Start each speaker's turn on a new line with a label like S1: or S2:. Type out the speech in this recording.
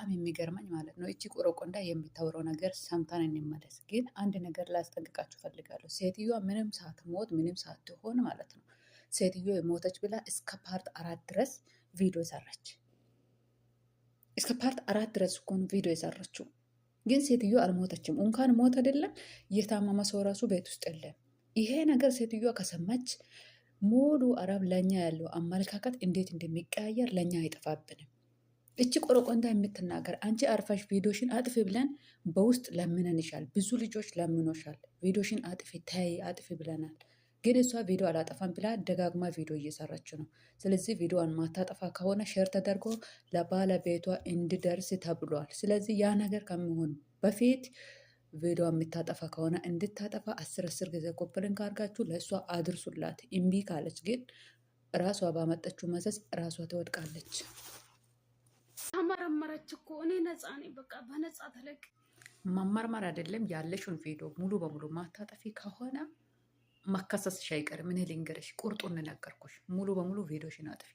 S1: በጣም የሚገርመኝ ማለት ነው እቺ ቆረቆንዳ የምታወራው ነገር ሰምተን እንመለስ። ግን አንድ ነገር ላስጠንቅቃችሁ ፈልጋለሁ። ሴትዮዋ ምንም ሳትሞት ምንም ሳትሆን ማለት ነው ሴትዮ የሞተች ብላ እስከ ፓርት 4 ድረስ ቪዲዮ ሰራች። እስከ ፓርት 4 ድረስ እኮ ነው ቪዲዮ የሰራችው። ግን ሴትዮ አልሞተችም። እንኳን ሞት አይደለም የታመመ ሰው ራሱ ቤት ውስጥ የለም። ይሄ ነገር ሴትዮዋ ከሰማች ሙሉ አረብ ለኛ ያለው አመለካከት እንዴት እንደሚቀያየር ለኛ አይጠፋብንም። እቺ ቆረቆንዳ የምትናገር አንቺ አርፋሽ ቪዲዮሽን አጥፊ ብለን በውስጥ ለምነንሻል። ብዙ ልጆች ለምኖሻል። ቪዲዮሽን አጥፊ ተይ አጥፊ ብለናል። ግን እሷ ቪዲዮ አላጠፋም ብላ ደጋግማ ቪዲዮ እየሰራች ነው። ስለዚህ ቪዲዮን ማታጠፋ ከሆነ ሼር ተደርጎ ለባለቤቷ እንዲደርስ ተብሏል። ስለዚህ ያ ነገር ከሚሆን በፊት ቪዲዮ የምታጠፋ ከሆነ እንድታጠፋ 10 ጊዜ ኮፕልን ካርጋችሁ ለእሷ አድርሱላት። እምቢ ካለች ግን ራሷ ባመጠችው መዘዝ ራሷ ትወድቃለች።
S2: ተመረመረች እኮ እኔ ነፃ ነኝ። በቃ በነፃ ተለቅ
S1: መመርመር አይደለም ያለሽውን ቪዲዮ ሙሉ በሙሉ ማታጠፊ ከሆነ መከሰስሽ አይቀርም። እኔ ልንገርሽ፣ ቁርጡን ነገርኩሽ። ሙሉ በሙሉ ቪዲዮሽን አጥፊ።